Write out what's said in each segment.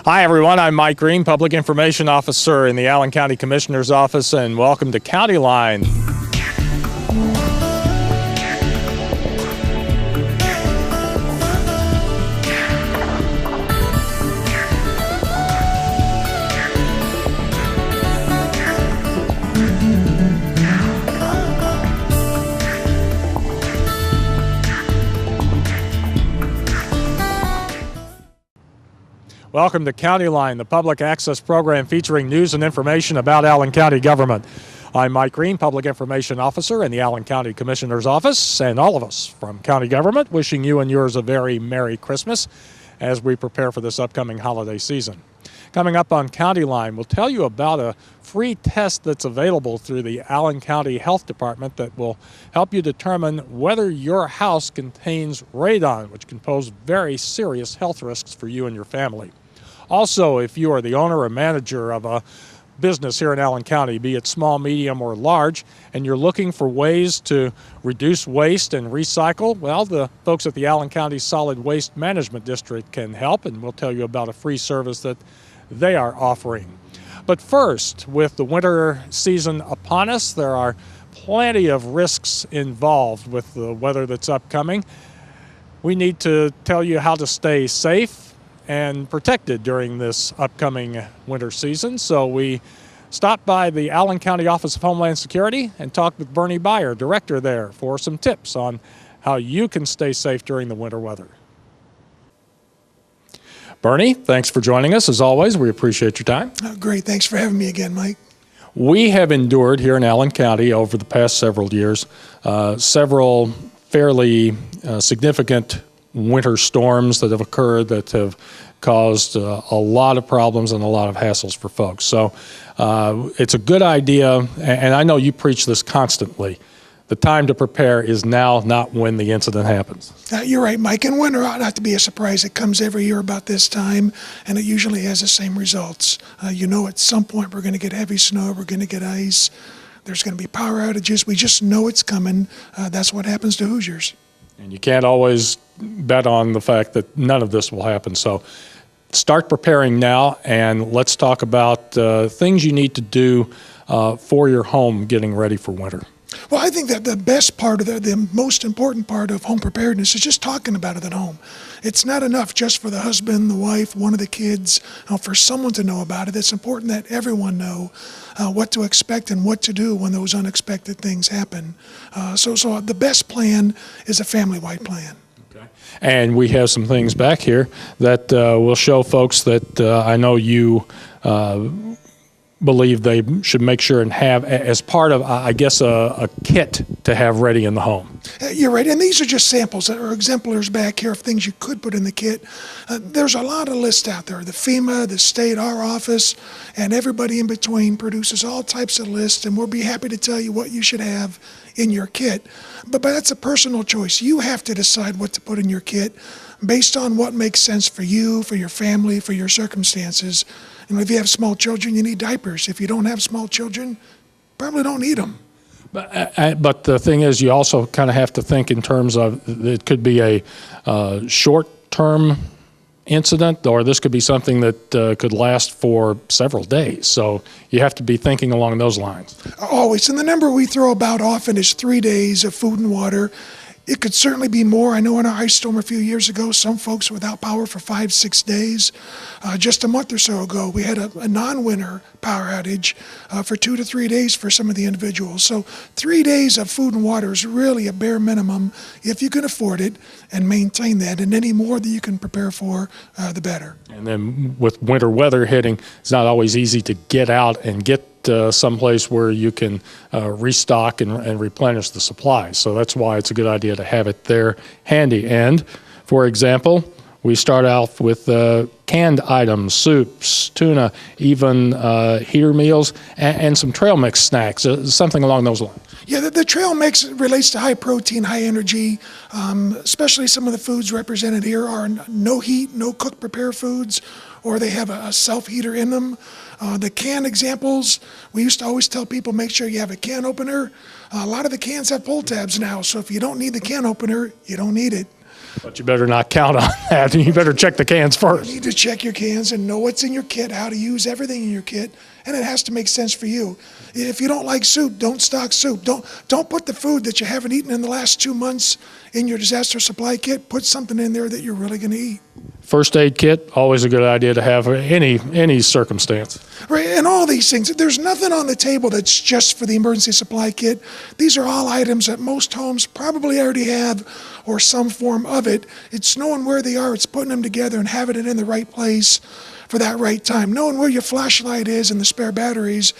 Hi everyone, I'm Mike Green, Public Information Officer in the Allen County Commissioner's Office, and welcome to Countyline. Welcome to Countyline, the public access program featuring news and information about Allen County government. I'm Mike Green, Public Information Officer in the Allen County Commissioner's Office, and all of us from county government wishing you and yours a very Merry Christmas as we prepare for this upcoming holiday season. Coming up on Countyline, we'll tell you about a free test that's available through the Allen County Health Department that will help you determine whether your house contains radon, which can pose very serious health risks for you and your family. Also, if you are the owner or manager of a business here in Allen County, be it small, medium, or large, and you're looking for ways to reduce waste and recycle, well, the folks at the Allen County Solid Waste Management District can help, and we'll tell you about a free service that they are offering. But first, with the winter season upon us, there are plenty of risks involved with the weather that's upcoming. We need to tell you how to stay safe and protected during this upcoming winter season. So we stopped by the Allen County Office of Homeland Security and talked with Bernie Beyer, director there, for some tips on how you can stay safe during the winter weather. Bernie, thanks for joining us. As always, we appreciate your time. Oh, great. Thanks for having me again, Mike. We have endured here in Allen County over the past several years several fairly significant winter storms that have occurred that have caused a lot of problems and a lot of hassles for folks. So it's a good idea, and I know you preach this constantly. The time to prepare is now, not when the incident happens. You're right, Mike. And winter ought not to be a surprise. It comes every year about this time, and it usually has the same results. You know, at some point we're going to get heavy snow, we're going to get ice, there's going to be power outages. We just know it's coming. That's what happens to Hoosiers. And you can't always bet on the fact that none of this will happen. So start preparing now, and let's talk about things you need to do for your home getting ready for winter. Well, I think that the best part of the most important part of home preparedness is just talking about it at home. It's not enough just for the husband, the wife, one of the kids, for someone to know about it. It's important that everyone know what to expect and what to do when those unexpected things happen. So the best plan is a family-wide plan. Okay. And we have some things back here that will show folks that I know you believe they should make sure and have as part of, I guess, a kit to have ready in the home. You're right, and these are just samples or exemplars back here of things you could put in the kit. There's a lot of lists out there. The FEMA, the state, our office, and everybody in between produces all types of lists, and we'll be happy to tell you what you should have in your kit. But that's a personal choice. You have to decide what to put in your kit based on what makes sense for you, for your family, for your circumstances. And if you have small children, you need diapers. If you don't have small children, probably don't need them. But the thing is, you also kind of have to think in terms of it could be a short-term incident, or this could be something that could last for several days. So you have to be thinking along those lines. Always. And the number we throw about often is 3 days of food and water. It could certainly be more. I know in our ice storm a few years ago, some folks were without power for 5-6 days. Just a month or so ago, we had a non-winter power outage for 2 to 3 days for some of the individuals. So 3 days of food and water is really a bare minimum if you can afford it and maintain that. And any more that you can prepare for, the better. And then with winter weather hitting, it's not always easy to get out and get someplace where you can restock and replenish the supplies. So that's why it's a good idea to have it there handy. And for example, we start out with canned items, soups, tuna, even heater meals, and some trail mix snacks, something along those lines. Yeah, the trail mix relates to high protein, high energy, especially some of the foods represented here are no heat, no cook prepare foods, or they have a self-heater in them. The can examples, we used to always tell people, make sure you have a can opener. A lot of the cans have pull tabs now, so if you don't need the can opener, you don't need it. But you better not count on that. You better check the cans first. You need to check your cans and know what's in your kit, how to use everything in your kit, and it has to make sense for you. If you don't like soup, don't stock soup. Don't put the food that you haven't eaten in the last 2 months in your disaster supply kit. Put something in there that you're really going to eat. First aid kit, always a good idea to have in any circumstance. Right, and all these things. There's nothing on the table that's just for the emergency supply kit. These are all items that most homes probably already have or some form of it. It's knowing where they are, it's putting them together and having it in the right place for that right time. Knowing where your flashlight is and the spare batteries.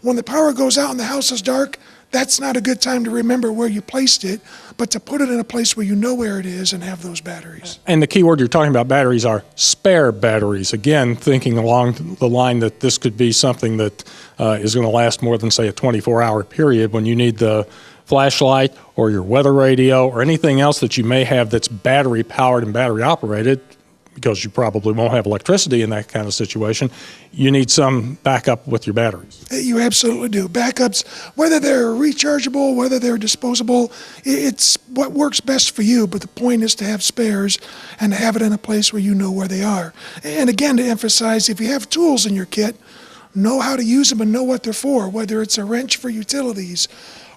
When the power goes out and the house is dark, that's not a good time to remember where you placed it, but to put it in a place where you know where it is and have those batteries. And the key word you're talking about batteries are spare batteries. Again, thinking along the line that this could be something that is going to last more than, say, a 24-hour period when you need the flashlight or your weather radio or anything else that you may have that's battery powered and battery operated, because you probably won't have electricity in that kind of situation, you need some backup with your batteries. You absolutely do. Backups, whether they're rechargeable, whether they're disposable, it's what works best for you, but the point is to have spares and to have it in a place where you know where they are. And again, to emphasize, if you have tools in your kit, know how to use them and know what they're for, whether it's a wrench for utilities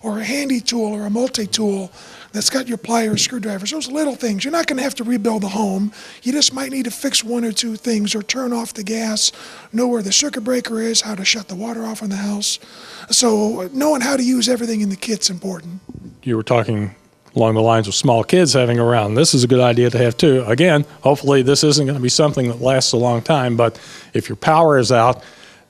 or a handy tool or a multi-tool that's got your pliers, screwdrivers, those little things. You're not going to have to rebuild the home. You just might need to fix one or two things or turn off the gas, know where the circuit breaker is, how to shut the water off in the house. So knowing how to use everything in the kit's important. You were talking along the lines of small kids having around. This is a good idea to have too. Again, hopefully this isn't going to be something that lasts a long time, but if your power is out,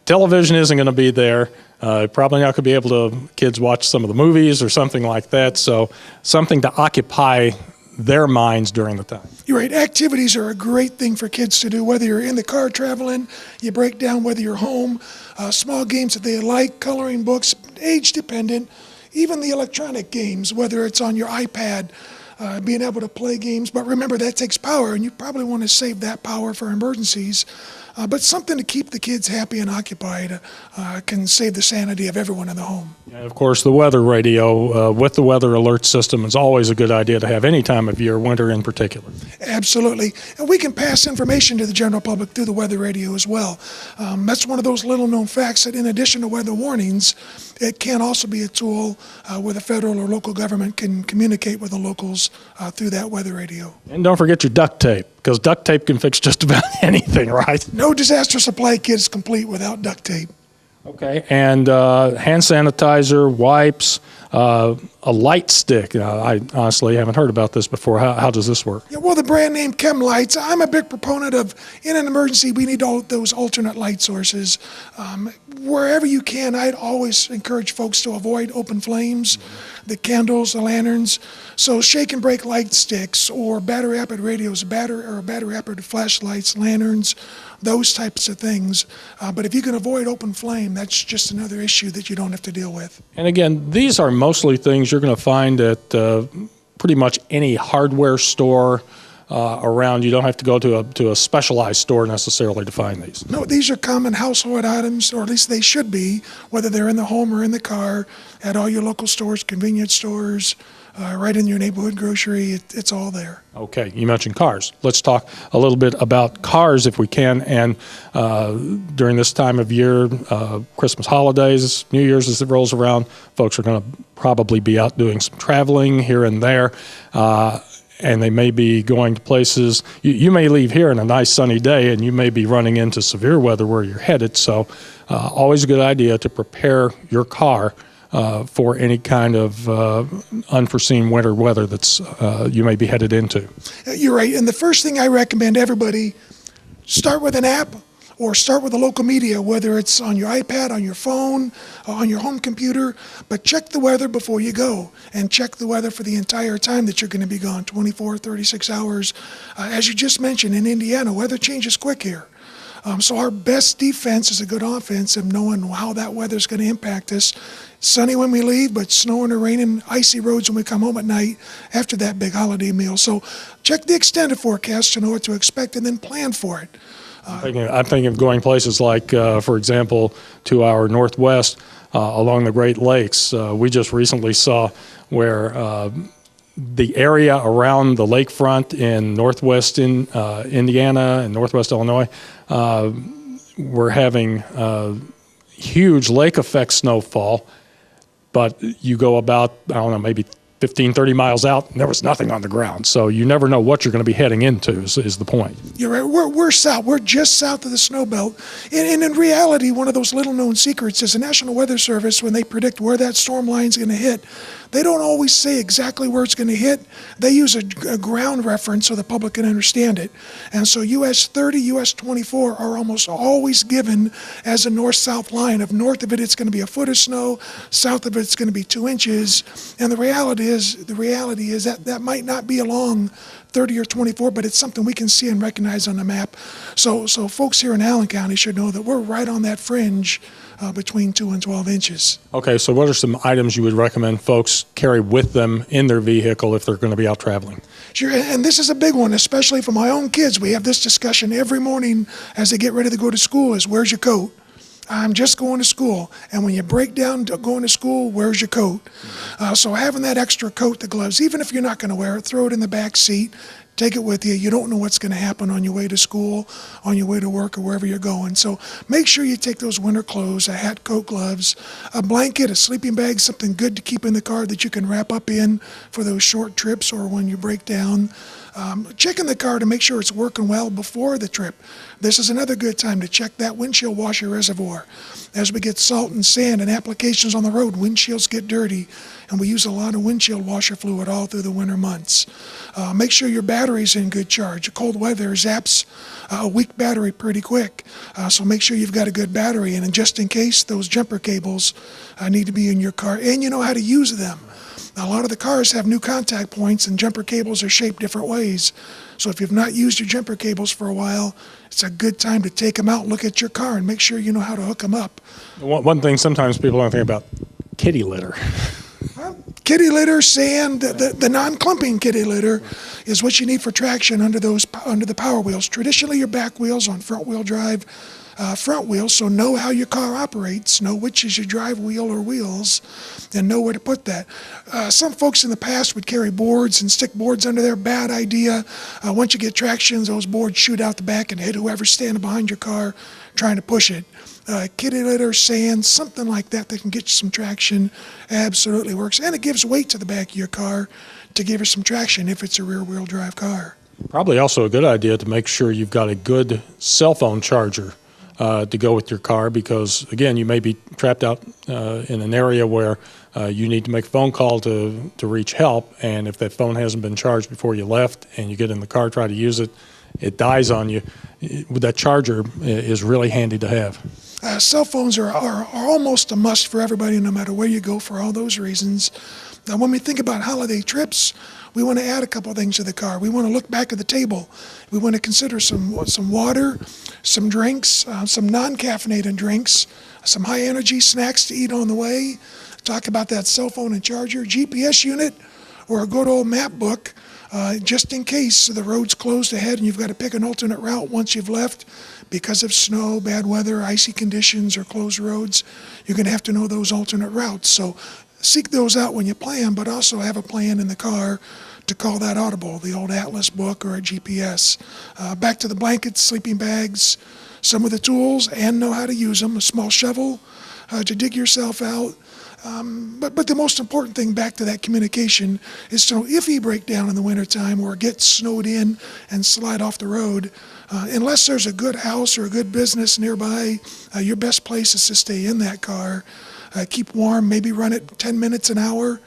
television isn't going to be there. Probably not going to be able to kids watch some of the movies or something like that. So something to occupy their minds during the time. You're right. Activities are a great thing for kids to do, whether you're in the car traveling, you break down whether you're home, small games that they like, coloring books, age dependent, even the electronic games, whether it's on your iPad, being able to play games. But remember, that takes power, and you probably want to save that power for emergencies. But something to keep the kids happy and occupied can save the sanity of everyone in the home. And of course, the weather radio with the weather alert system is always a good idea to have any time of year, winter in particular. Absolutely. And we can pass information to the general public through the weather radio as well. That's one of those little known facts that in addition to weather warnings, it can also be a tool where the federal or local government can communicate with the locals through that weather radio. And don't forget your duct tape, because duct tape can fix just about anything, right? No disaster supply kit is complete without duct tape. Okay, and hand sanitizer, wipes, a light stick. I honestly haven't heard about this before. How does this work? Yeah, well, the brand name Chem Lights, I'm a big proponent of, in an emergency, we need all those alternate light sources. Wherever you can, I'd always encourage folks to avoid open flames, the candles, the lanterns. So shake and break light sticks or battery-operated radios, battery-operated flashlights, lanterns, those types of things. But if you can avoid open flame, that's just another issue that you don't have to deal with. And again, these are mostly things you're going to find at pretty much any hardware store around. You don't have to go to a specialized store necessarily to find these. No, these are common household items, or at least they should be, whether they're in the home or in the car, at all your local stores, convenience stores, right in your neighborhood grocery. It's all there. Okay, you mentioned cars. Let's talk a little bit about cars if we can. And during this time of year, Christmas holidays, New Year's as it rolls around, folks are going to probably be out doing some traveling here and there. And they may be going to places. You may leave here on a nice sunny day and you may be running into severe weather where you're headed. So always a good idea to prepare your car for any kind of unforeseen winter weather that's you may be headed into. You're right. And the first thing I recommend everybody, start with an app or start with the local media, whether it's on your iPad, on your phone, on your home computer, but check the weather before you go and check the weather for the entire time that you're going to be gone, 24, 36 hours. As you just mentioned, in Indiana, weather changes quick here. So our best defense is a good offense of knowing how that weather is going to impact us. Sunny when we leave, but snowing or raining, icy roads when we come home at night after that big holiday meal. So check the extended forecast to know what to expect and then plan for it. I'm thinking of going places like, for example, to our northwest along the Great Lakes. We just recently saw where the area around the lakefront in northwest Indiana and northwest Illinois, we're having huge lake effect snowfall, but you go about, I don't know, maybe 15, 30 miles out, and there was nothing on the ground. So you never know what you're going to be heading into is the point. You're right. We're south. We're just south of the snow belt. And in reality, one of those little-known secrets is the National Weather Service, when they predict where that storm line's going to hit, they don't always say exactly where it's going to hit. They use a ground reference so the public can understand it. And so US 30, US 24 are almost always given as a north-south line. Of north of it, it's going to be a foot of snow. South of it, it's going to be 2 inches. And the reality is that that might not be along 30 or 24, but it's something we can see and recognize on the map. So folks here in Allen County should know that we're right on that fringe between 2 and 12 inches. Okay, so what are some items you would recommend folks carry with them in their vehicle if they're going to be out traveling? Sure, and this is a big one, especially for my own kids. We have this discussion every morning as they get ready to go to school is, where's your coat? I'm just going to school. And when you break down to going to school, where's your coat? So having that extra coat, the gloves, even if you're not going to wear it, throw it in the back seat. Take it with you. You don't know what's going to happen on your way to school, on your way to work, or wherever you're going. So make sure you take those winter clothes, a hat, coat, gloves, a blanket, a sleeping bag, something good to keep in the car that you can wrap up in for those short trips or when you break down. Checking the car to make sure it's working well before the trip. This is another good time to check that windshield washer reservoir. As we get salt and sand and applications on the road, windshields get dirty, and we use a lot of windshield washer fluid all through the winter months. Make sure your battery's in good charge. Cold weather zaps a weak battery pretty quick, so make sure you've got a good battery. And just in case, those jumper cables need to be in your car, and you know how to use them. A lot of the cars have new contact points, and jumper cables are shaped different ways. So if you've not used your jumper cables for a while, it's a good time to take them out, look at your car, and make sure you know how to hook them up. One thing sometimes people don't think about, kitty litter. Kitty litter, sand, the non-clumping kitty litter is what you need for traction under the power wheels. Traditionally, your back wheels on front-wheel drive front wheels, so know how your car operates, know which is your drive wheel or wheels, and know where to put that. Some folks in the past would carry boards and stick boards under there. Bad idea. Once you get traction, those boards shoot out the back and hit whoever's standing behind your car trying to push it. Kitty litter, sand, something like that can get you some traction absolutely works. And it gives weight to the back of your car to give you some traction if it's a rear-wheel drive car. Probably also a good idea to make sure you've got a good cell phone charger to go with your car, because again, you may be trapped out in an area where you need to make a phone call to reach help, and if that phone hasn't been charged before you left and you get in the car, try to use it, it dies on you. That charger is really handy to have. Cell phones are almost a must for everybody, no matter where you go, for all those reasons. Now, when we think about holiday trips, we want to add a couple things to the car. We want to look back at the table. We want to consider some water, some drinks, some non-caffeinated drinks, some high-energy snacks to eat on the way. Talk about that cell phone and charger, GPS unit, or a good old map book, just in case the road's closed ahead and you've got to pick an alternate route once you've left because of snow, bad weather, icy conditions, or closed roads. You're going to have to know those alternate routes. So seek those out when you plan, but also have a plan in the car to call that audible, the old Atlas book or a GPS. Back to the blankets, sleeping bags, some of the tools, and know how to use them. A small shovel to dig yourself out. But the most important thing, back to that communication, is to know if you break down in the wintertime or get snowed in and slide off the road, unless there's a good house or a good business nearby, your best place is to stay in that car. Keep warm, maybe run it 10 minutes an hour.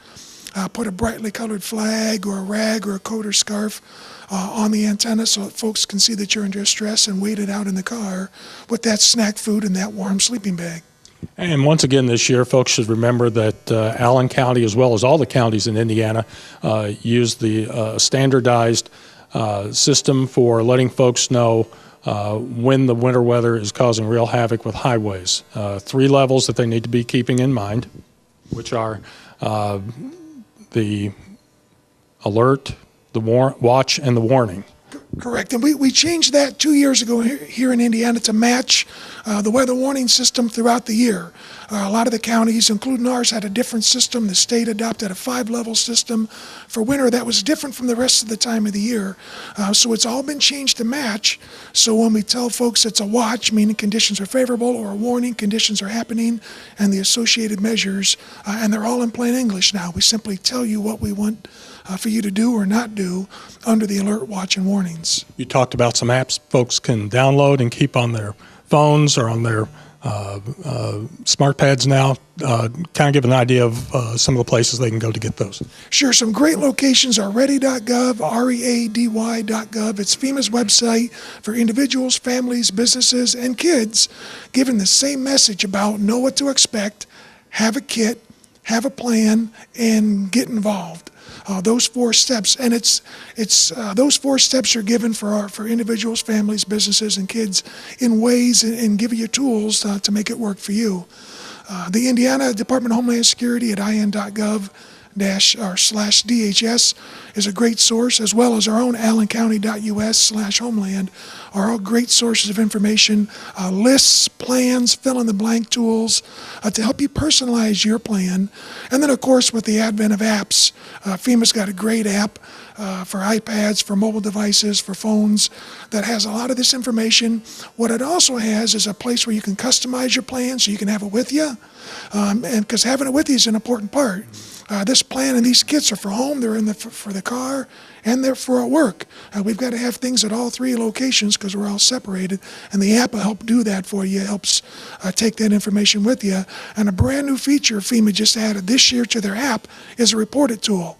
Put a brightly colored flag or a rag or a coat or scarf on the antenna so that folks can see that you're in distress, and wait it out in the car with that snack food and that warm sleeping bag. And once again this year, folks should remember that Allen County, as well as all the counties in Indiana, use the standardized system for letting folks know when the winter weather is causing real havoc with highways. 3 levels that they need to be keeping in mind, which are the alert, the watch, and the warning. Correct, and we changed that 2 years ago here in Indiana to match the weather warning system throughout the year. A lot of the counties, including ours, had a different system. The state adopted a 5-level system for winter that was different from the rest of the time of the year. So it's all been changed to match. So when we tell folks it's a watch, meaning conditions are favorable, or a warning, conditions are happening, and the associated measures, and they're all in plain English now. We simply tell you what we want for you to do or not do under the alert, watch, and warnings. You talked about some apps folks can download and keep on their phones or on their smart pads now. Kind of give an idea of some of the places they can go to get those. Sure, some great locations are ready.gov, ready.gov. It's FEMA's website for individuals, families, businesses, and kids, giving the same message about know what to expect, have a kit, have a plan, and get involved. Those 4 steps, and it's those 4 steps are given for individuals, families, businesses, and kids in ways and give you tools to make it work for you. The Indiana Department of Homeland Security at in.gov/DHS is a great source, as well as our own allencounty.us/homeland are all great sources of information, lists, plans, fill-in-the-blank tools to help you personalize your plan. And then, of course, with the advent of apps, FEMA's got a great app for iPads, for mobile devices, for phones that has a lot of this information. What it also has is a place where you can customize your plan so you can have it with you, and because having it with you is an important part. This plan and these kits are for home, they're for the car, and they're for at work. We've got to have things at all 3 locations because we're all separated, and the app will help do that for you. It helps take that information with you. And a brand new feature FEMA just added this year to their app is a report it tool.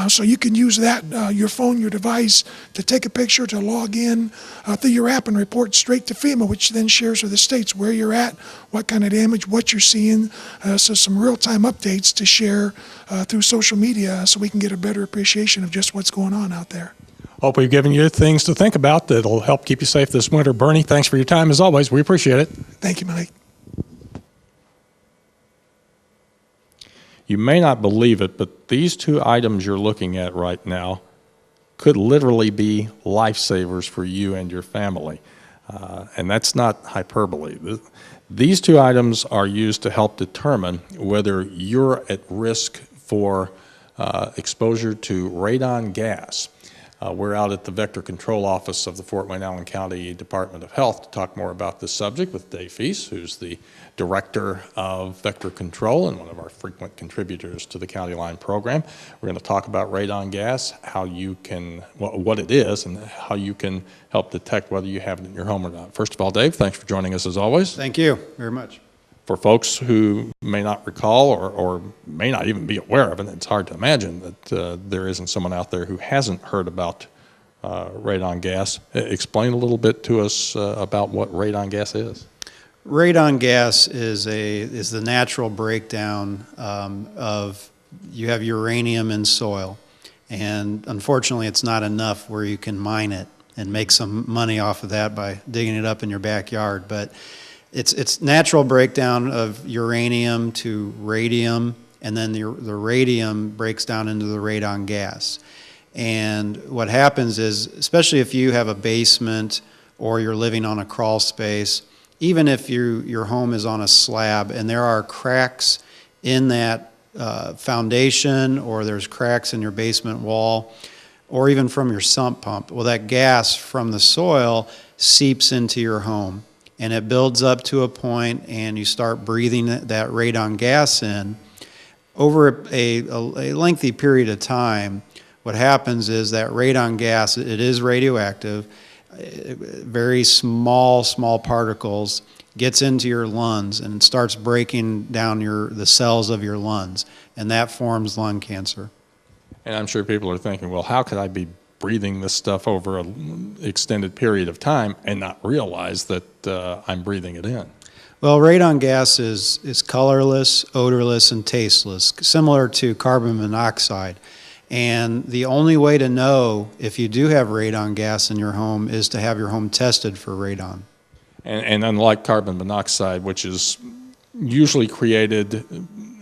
So you can use that, your phone, your device, to take a picture, to log in through your app and report straight to FEMA, which then shares with the states where you're at, what kind of damage, what you're seeing. So some real-time updates to share through social media so we can get a better appreciation of just what's going on out there. Hope we've given you things to think about that'll help keep you safe this winter. Bernie, thanks for your time as always. We appreciate it. Thank you, Mike. You may not believe it, but these 2 items you're looking at right now could literally be lifesavers for you and your family. And that's not hyperbole. These 2 items are used to help determine whether you're at risk for exposure to radon gas. We're out at the Vector Control Office of the Fort Wayne Allen County Department of Health to talk more about this subject with Dave Feast, who's the Director of Vector Control and one of our frequent contributors to the Countyline program. We're going to talk about radon gas, how you can, what it is, and how you can help detect whether you have it in your home or not. First of all, Dave, thanks for joining us as always. Thank you very much. For folks who may not recall or may not even be aware of it, it's hard to imagine that there isn't someone out there who hasn't heard about radon gas. Explain a little bit to us about what radon gas is. Radon gas is the natural breakdown of, you have uranium in soil, and unfortunately it's not enough where you can mine it and make some money off of that by digging it up in your backyard. But it's natural breakdown of uranium to radium, and then the radium breaks down into the radon gas. And what happens is, especially if you have a basement or you're living on a crawl space, even if your home is on a slab and there are cracks in that foundation, or there's cracks in your basement wall, or even from your sump pump, well, that gas from the soil seeps into your home. And it builds up to a point, and you start breathing that radon gas in. Over a lengthy period of time, what happens is that radon gas, it is radioactive, very small particles, gets into your lungs and starts breaking down the cells of your lungs, and that forms lung cancer. And I'm sure people are thinking, well, how could I be breathing this stuff over an extended period of time and not realize that I'm breathing it in? Well, radon gas is colorless, odorless, and tasteless, similar to carbon monoxide. And the only way to know if you do have radon gas in your home is to have your home tested for radon. And unlike carbon monoxide, which is usually created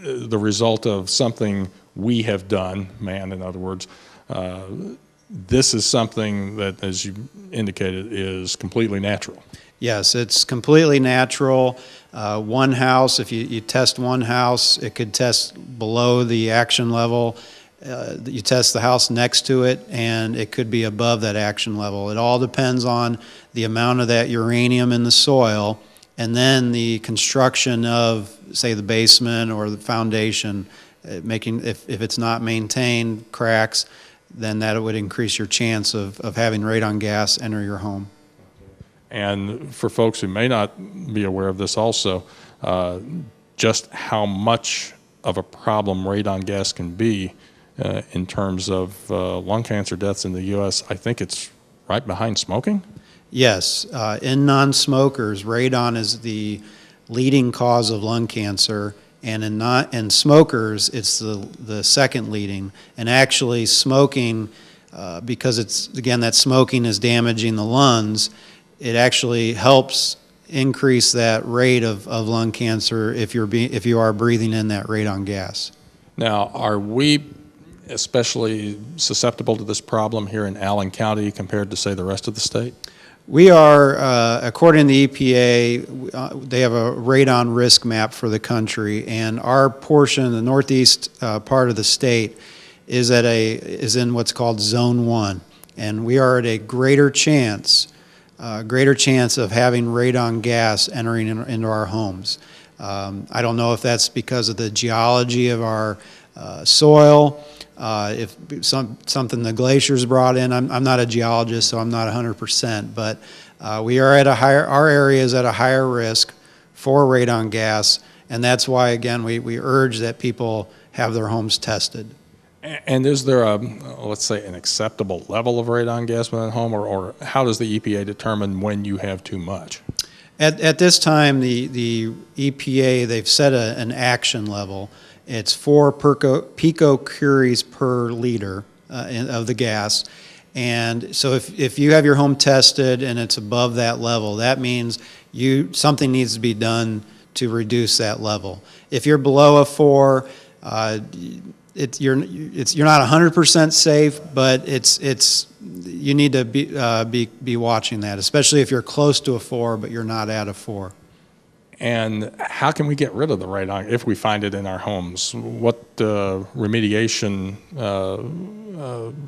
the result of something we have done, man, in other words, this is something that, as you indicated, is completely natural. Yes, it's completely natural. One house, if you test one house, it could test below the action level. You test the house next to it, and it could be above that action level. It all depends on the amount of that uranium in the soil, and then the construction of, say, the basement or the foundation, if it's not maintained, cracks, then that would increase your chance of having radon gas enter your home. And for folks who may not be aware of this also, just how much of a problem radon gas can be in terms of lung cancer deaths in the U.S., I think it's right behind smoking? Yes. In non-smokers, radon is the leading cause of lung cancer, and in smokers, it's the second leading. And actually smoking, because that smoking is damaging the lungs, it actually helps increase that rate of lung cancer if you are breathing in that radon gas. Now, are we especially susceptible to this problem here in Allen County compared to, say, the rest of the state? We are, according to the EPA, they have a radon risk map for the country, and our portion, the northeast part of the state, is in what's called Zone 1, and we are at a greater chance of having radon gas entering into our homes. I don't know if that's because of the geology of our soil, if something the glaciers brought in. I'm not a geologist, so I'm not 100%, but we are our area is at a higher risk for radon gas, and that's why, again, we urge that people have their homes tested. And is there let's say, an acceptable level of radon gas within a home, or how does the EPA determine when you have too much? At this time, the EPA, they've set an action level. It's 4 picocuries per liter of the gas. And so if you have your home tested and it's above that level, that means something needs to be done to reduce that level. If you're below a 4, you're not 100% safe, but you need to be watching that, especially if you're close to a 4 but you're not at a 4. And how can we get rid of the radon if we find it in our homes? What remediation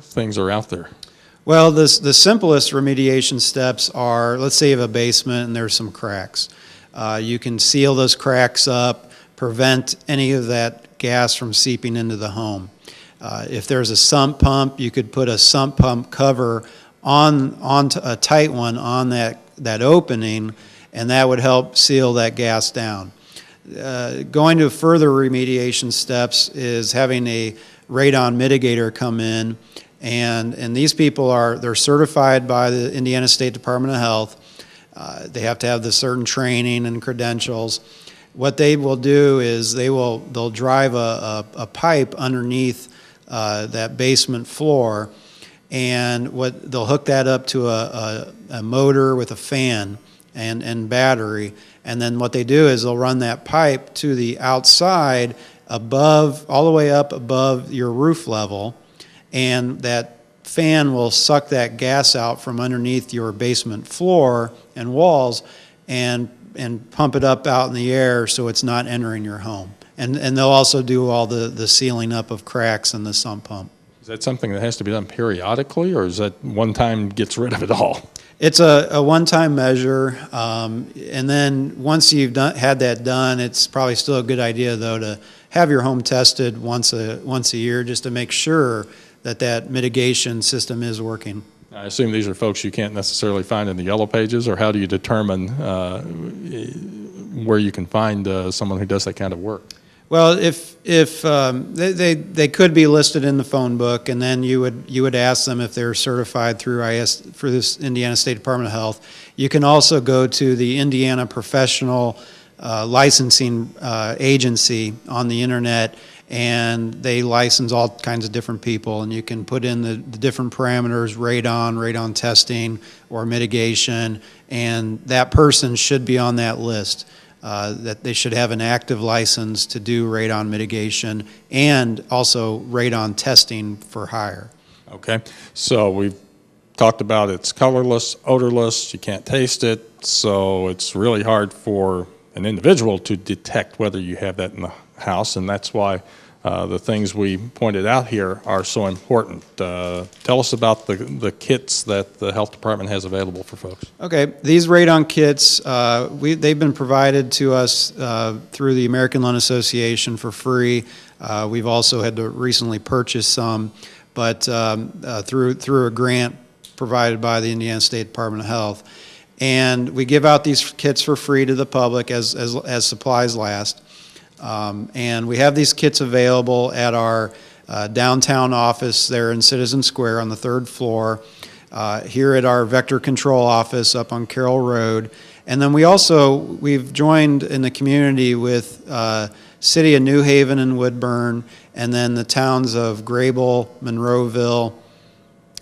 things are out there? Well, the simplest remediation steps are, let's say you have a basement and there's some cracks. You can seal those cracks up, prevent any of that gas from seeping into the home. If there's a sump pump, you could put a sump pump cover onto a tight one on that opening, and that would help seal that gas down. Going to further remediation steps is having a radon mitigator come in, and these people they're certified by the Indiana State Department of Health. They have to have the certain training and credentials. What they will do is they'll drive a pipe underneath that basement floor, and they'll hook that up to a motor with a fan and battery, and then what they do is they'll run that pipe to the outside all the way up above your roof level, and that fan will suck that gas out from underneath your basement floor and walls and pump it up out in the air so it's not entering your home. And they'll also do all the sealing up of cracks in the sump pump. Is that something that has to be done periodically, or is that one time gets rid of it all? It's a one-time measure, and then once you've had that done, it's probably still a good idea, though, to have your home tested once a year just to make sure that mitigation system is working. I assume these are folks you can't necessarily find in the yellow pages, or how do you determine where you can find someone who does that kind of work? Well, if they could be listed in the phone book, and then you would ask them if they're certified through for this Indiana State Department of Health. You can also go to the Indiana Professional Licensing Agency on the internet, and they license all kinds of different people, and you can put in the different parameters, radon testing, or mitigation, and that person should be on that list. That they should have an active license to do radon mitigation and also radon testing for hire. Okay, so we've talked about it's colorless, odorless, you can't taste it, so it's really hard for an individual to detect whether you have that in the house, and that's why the things we pointed out here are so important. Tell us about the kits that the health department has available for folks. Okay, these radon kits, they've been provided to us through the American Lung Association for free. We've also had to recently purchase some, but through a grant provided by the Indiana State Department of Health. And we give out these kits for free to the public as supplies last. And we have these kits available at our downtown office there in Citizen Square on the 3rd floor, here at our vector control office up on Carroll Road. And then we've joined in the community with City of New Haven and Woodburn, and then the towns of Grable, Monroeville,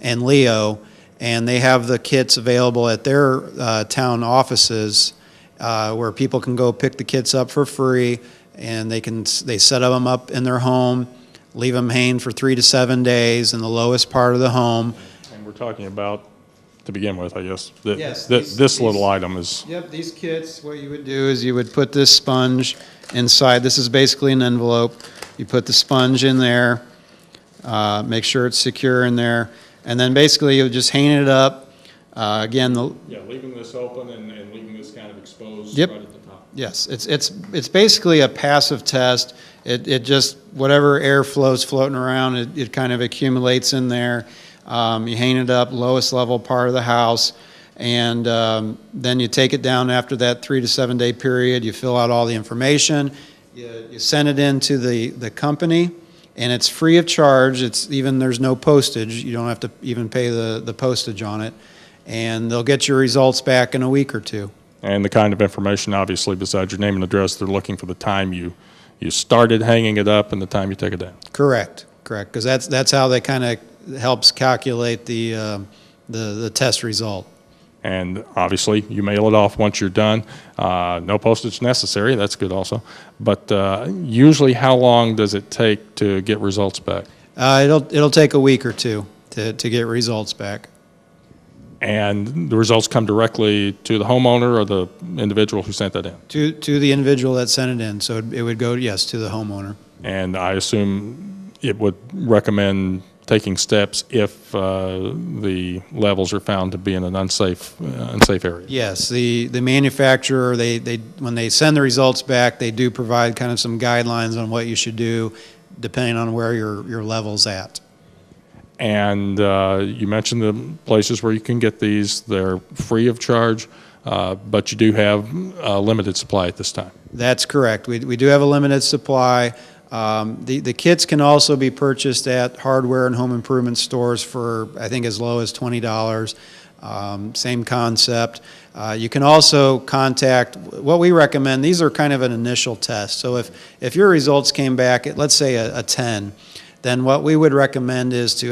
and Leo. And they have the kits available at their town offices where people can go pick the kits up for free, and they set them up in their home, leave them hanging for 3 to 7 days in the lowest part of the home. And we're talking about, to begin with, I guess, Yes, this little item is... Yep, these kits, what you would do is you would put this sponge inside. This is basically an envelope. You put the sponge in there, make sure it's secure in there, and then basically you'll just hang it up. Again, leaving this open and leaving this kind of exposed Yep. right at the top. Yes, it's basically a passive test. It just, whatever air flows floating around, it kind of accumulates in there. You hang it up, lowest level part of the house, and then you take it down after that 3 to 7 day period. You fill out all the information. You send it in to the company, and it's free of charge. There's no postage. You don't have to even pay the postage on it. And they'll get your results back in a week or two. And the kind of information, obviously, besides your name and address, they're looking for the time you started hanging it up and the time you take it down. Correct, because that's how they kind of helps calculate the test result. And obviously, you mail it off once you're done. No postage necessary. That's good also. But usually, how long does it take to get results back? It'll take a week or two to get results back. And the results come directly to the homeowner or the individual who sent that in? To the individual that sent it in. So it would go, yes, to the homeowner. And I assume it would recommend taking steps if the levels are found to be in an unsafe area. Yes, the manufacturer, when they send the results back, they do provide kind of some guidelines on what you should do depending on where your level's at. And you mentioned the places where you can get these. They're free of charge, but you do have a limited supply at this time. That's correct. We do have a limited supply. The kits can also be purchased at hardware and home improvement stores for, I think, as low as $20. Same concept. You can also contact, what we recommend, these are kind of an initial test. So if your results came back at, let's say, a 10, then what we would recommend is to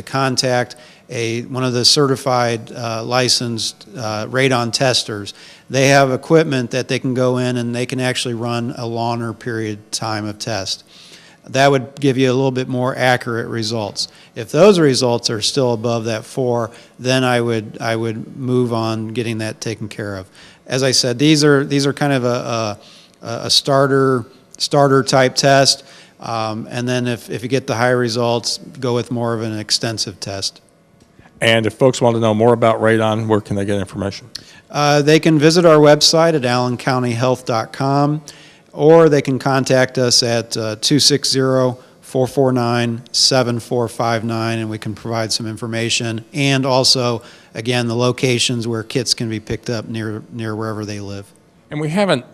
contact one of the certified licensed radon testers. They have equipment that they can go in and they can actually run a longer period time of test. That would give you a little bit more accurate results. If those results are still above that 4, then I would move on getting that taken care of. As I said, these are kind of a starter type test. And then if you get the high results, go with more of an extensive test. And if folks want to know more about radon, where can they get information? They can visit our website at allencountyhealth.com, or they can contact us at 260-449-7459, and we can provide some information. And also, again, the locations where kits can be picked up near wherever they live. And we haven't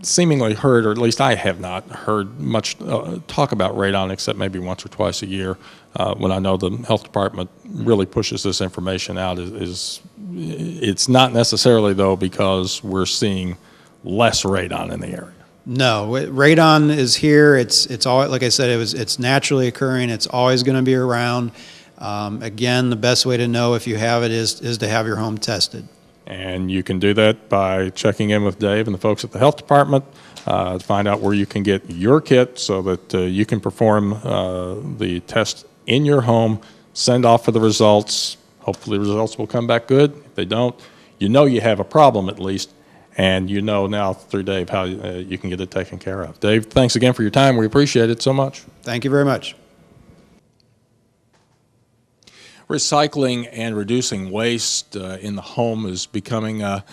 seemingly heard, or at least I have not heard much talk about radon except maybe once or twice a year when I know the health department really pushes this information out. It's not necessarily, though, because we're seeing less radon in the area. No, radon is here. It's all, like I said, it's naturally occurring. It's always going to be around. Again, the best way to know if you have it is to have your home tested. And you can do that by checking in with Dave and the folks at the health department to find out where you can get your kit so that you can perform the test in your home send off for the results. Hopefully the results will come back good. If they don't, you know you have a problem at least, and you know now through Dave how you can get it taken care of. Dave, thanks again for your time. We appreciate it so much. Thank you very much. Recycling and reducing waste in the home is becoming a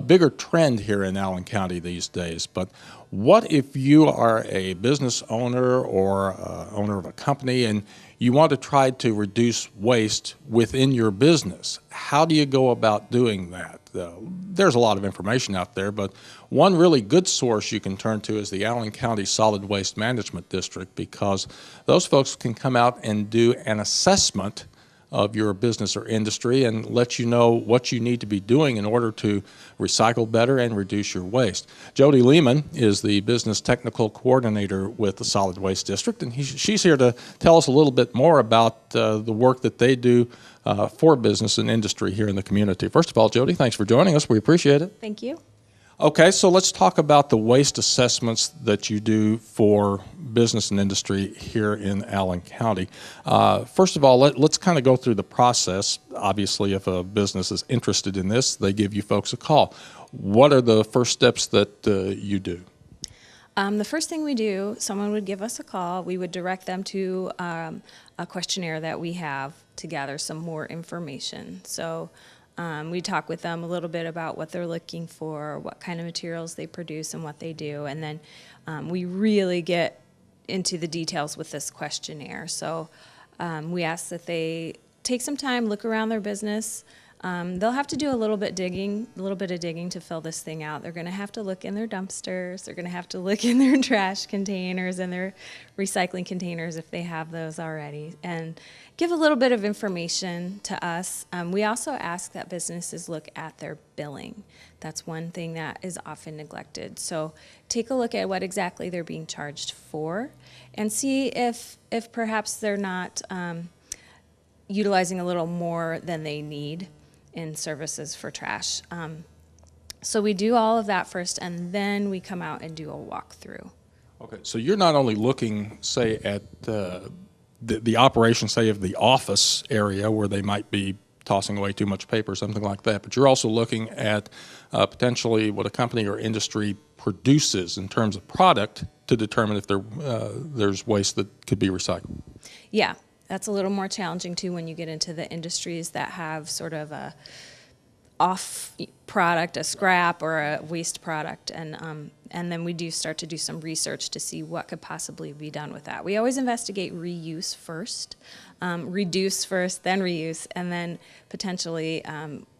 bigger trend here in Allen County these days. But what if you are a business owner or owner of a company and you want to try to reduce waste within your business? How do you go about doing that? There's a lot of information out there, but one really good source you can turn to is the Allen County Solid Waste Management District, because those folks can come out and do an assessment of your business or industry and let you know what you need to be doing in order to recycle better and reduce your waste. Jody Lehman is the Business Technical Coordinator with the Solid Waste District, and she's here to tell us a little bit more about the work that they do for business and industry here in the community. First of all, Jody, thanks for joining us. We appreciate it. Thank you. Okay, so let's talk about the waste assessments that you do for business and industry here in Allen County. First of all, let's kind of go through the process. Obviously, if a business is interested in this, they give you folks a call. What are the first steps that you do? The first thing we do, someone would give us a call. We would direct them to a questionnaire that we have to gather some more information. So we talk with them a little bit about what they're looking for, what kind of materials they produce, and what they do. And then we really get into the details with this questionnaire. So we ask that they take some time, look around their business. They'll have to do a little bit of digging to fill this thing out. They're going to have to look in their dumpsters. They're going to have to look in their trash containers and their recycling containers if they have those already, and give a little bit of information to us. We also ask that businesses look at their billing. That's one thing that is often neglected. So take a look at what exactly they're being charged for and see if perhaps they're not utilizing a little more than they need in services for trash. So we do all of that first, and then we come out and do a walkthrough. Okay, so you're not only looking, say, at the operation, say, of the office area where they might be tossing away too much paper, something like that, but you're also looking at potentially what a company or industry produces in terms of product to determine if there's waste that could be recycled. Yeah. That's a little more challenging too when you get into the industries that have sort of a off product, a scrap or a waste product, and then we do start to do some research to see what could possibly be done with that. We always investigate reuse first, reduce first, then reuse, and then potentially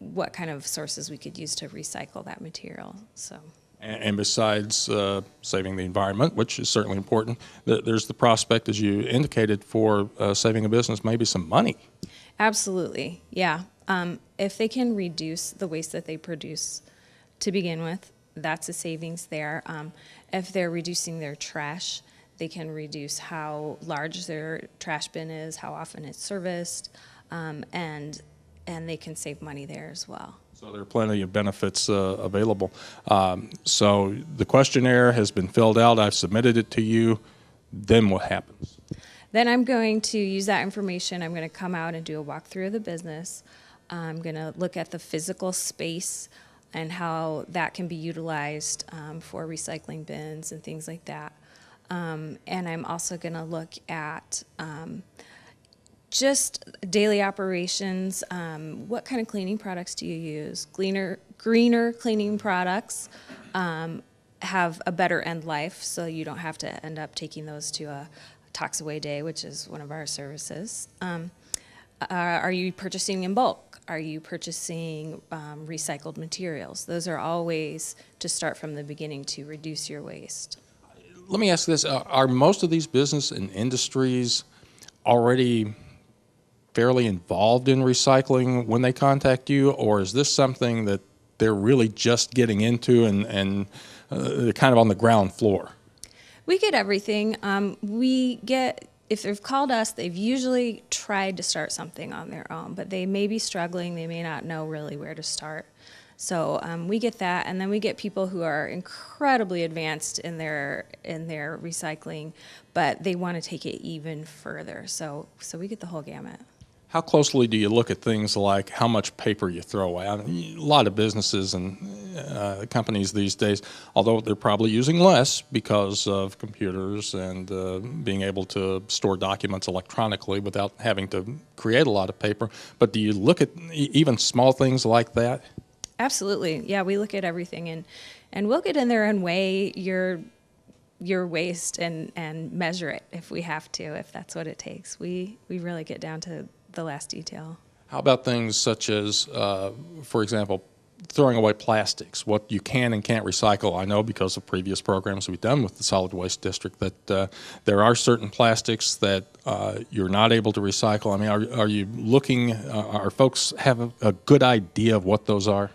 what kind of sources we could use to recycle that material. So. And besides saving the environment, which is certainly important, there's the prospect, as you indicated, for saving a business maybe some money. Absolutely, yeah. If they can reduce the waste that they produce to begin with, that's a savings there. If they're reducing their trash, they can reduce how large their trash bin is, how often it's serviced, and they can save money there as well. So there are plenty of benefits available. So the questionnaire has been filled out. I've submitted it to you. Then what happens? Then I'm going to use that information. I'm going to come out and do a walkthrough of the business. I'm going to look at the physical space and how that can be utilized for recycling bins and things like that. And I'm also going to look at just daily operations. What kind of cleaning products do you use? Greener cleaning products have a better end life, so you don't have to end up taking those to a Tox Away Day, which is one of our services. Are you purchasing in bulk? Are you purchasing recycled materials? Those are all ways to start from the beginning to reduce your waste. Let me ask this. Are most of these business and industries already fairly involved in recycling when they contact you, or is this something that they're really just getting into and they're kind of on the ground floor? We get everything. If they've called us, they've usually tried to start something on their own, but they may be struggling. They may not know really where to start. So we get that, and then we get people who are incredibly advanced in their recycling, but they want to take it even further. So we get the whole gamut. How closely do you look at things like how much paper you throw away? I mean, a lot of businesses and companies these days, although they're probably using less because of computers and being able to store documents electronically without having to create a lot of paper, but do you look at even small things like that? Absolutely. Yeah, we look at everything, and we'll get in there and weigh your waste and measure it if we have to, if that's what it takes. We really get down to the last detail. How about things such as, for example, throwing away plastics, what you can and can't recycle? I know because of previous programs we've done with the Solid Waste District that there are certain plastics that you're not able to recycle. I mean, are you looking, are folks have a good idea of what those are?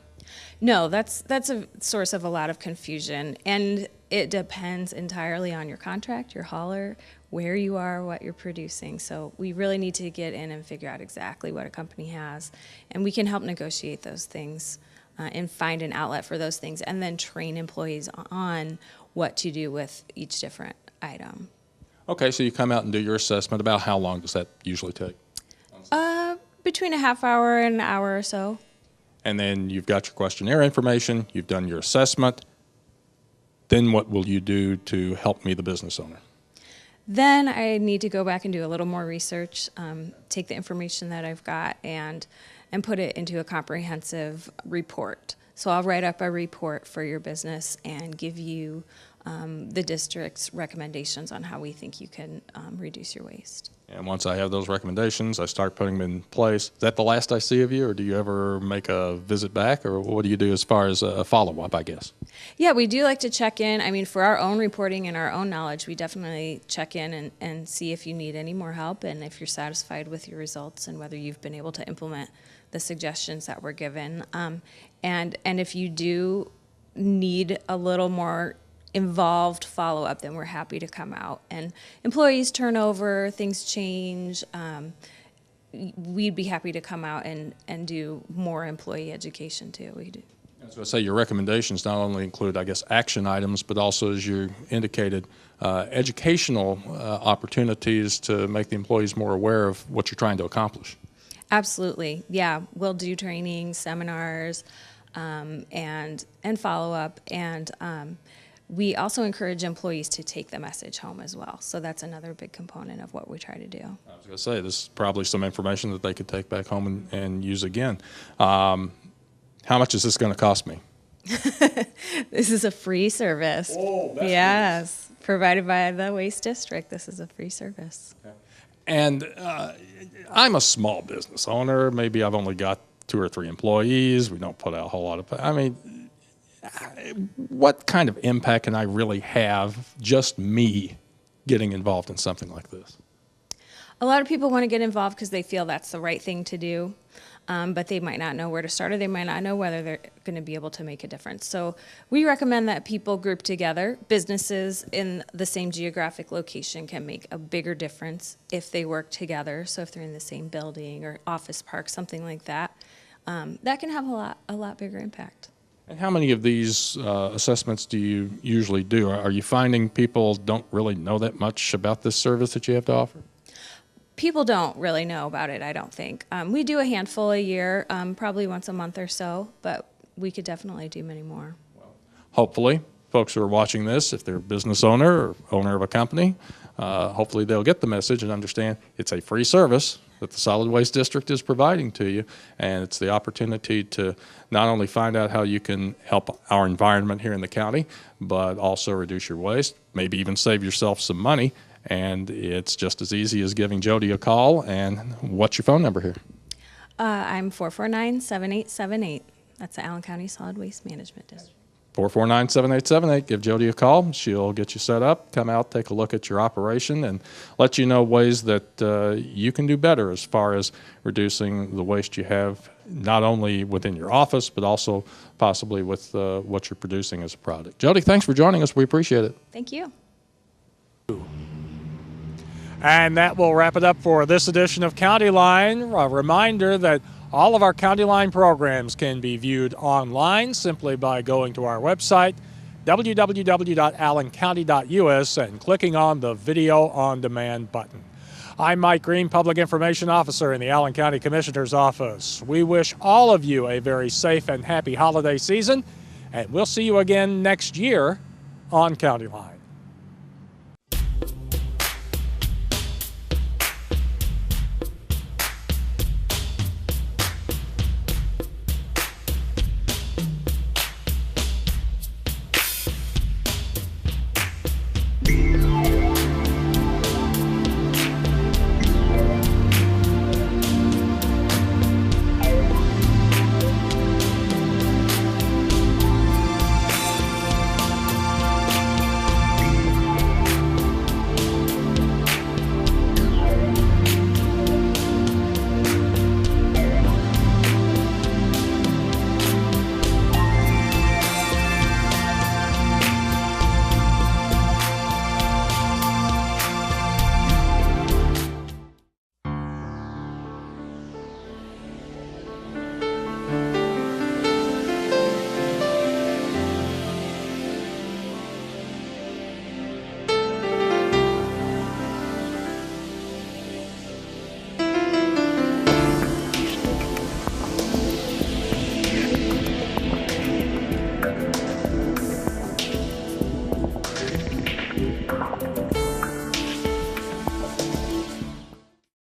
No, that's a source of a lot of confusion, and it depends entirely on your contract, your hauler, where you are, what you're producing. So we really need to get in and figure out exactly what a company has, and we can help negotiate those things and find an outlet for those things, and then train employees on what to do with each different item. Okay, so you come out and do your assessment. About how long does that usually take? Between a half hour and an hour or so. And then you've got your questionnaire information, you've done your assessment. Then what will you do to help me, the business owner? Then I need to go back and do a little more research, take the information that I've got and put it into a comprehensive report. So I'll write up a report for your business and give you the district's recommendations on how we think you can reduce your waste. And once I have those recommendations, I start putting them in place. Is that the last I see of you, or do you ever make a visit back, or what do you do as far as a follow-up, I guess? Yeah, we do like to check in. I mean, for our own reporting and our own knowledge, we definitely check in and see if you need any more help and if you're satisfied with your results and whether you've been able to implement the suggestions that were given. And if you do need a little more involved follow-up, then we're happy to come out. And employees turn over, things change. We'd be happy to come out and do more employee education too. We do. I was going to say your recommendations not only include, I guess, action items, but also, as you indicated, educational opportunities to make the employees more aware of what you're trying to accomplish. Absolutely. Yeah, we'll do training, seminars, and follow-up, and we also encourage employees to take the message home as well. So that's another big component of what we try to do. I was going to say, this is probably some information that they could take back home and use again. How much is this going to cost me? This is a free service. Oh, that's yes, nice. Provided by the Waste District. This is a free service. Okay. And I'm a small business owner. Maybe I've only got 2 or 3 employees. We don't put out a whole lot of, I mean, what kind of impact can I really have, just me, getting involved in something like this? A lot of people want to get involved because they feel that's the right thing to do, but they might not know where to start, or they might not know whether they're going to be able to make a difference. So we recommend that people group together. Businesses in the same geographic location can make a bigger difference if they work together. So if they're in the same building or office park, something like that, that can have a lot bigger impact. And how many of these assessments do you usually do? Are you finding people don't really know that much about this service that you have to offer? People don't really know about it, I don't think. We do a handful a year, probably once a month or so, but we could definitely do many more. Well, hopefully, folks who are watching this, if they're a business owner or owner of a company, hopefully they'll get the message and understand it's a free service that the Solid Waste District is providing to you, and it's the opportunity to not only find out how you can help our environment here in the county, but also reduce your waste, maybe even save yourself some money. And it's just as easy as giving Jody a call. And what's your phone number here? I'm 449-7878. That's the Allen County Solid Waste Management District. 449-7878. Give Jody a call. She'll get you set up, come out, take a look at your operation, and let you know ways that you can do better as far as reducing the waste you have, not only within your office, but also possibly with what you're producing as a product. Jody, thanks for joining us. We appreciate it. Thank you. And that will wrap it up for this edition of County Line. A reminder that all of our County Line programs can be viewed online simply by going to our website, www.allencounty.us, and clicking on the Video on Demand button. I'm Mike Green, Public Information Officer in the Allen County Commissioner's Office. We wish all of you a very safe and happy holiday season, and we'll see you again next year on Countyline.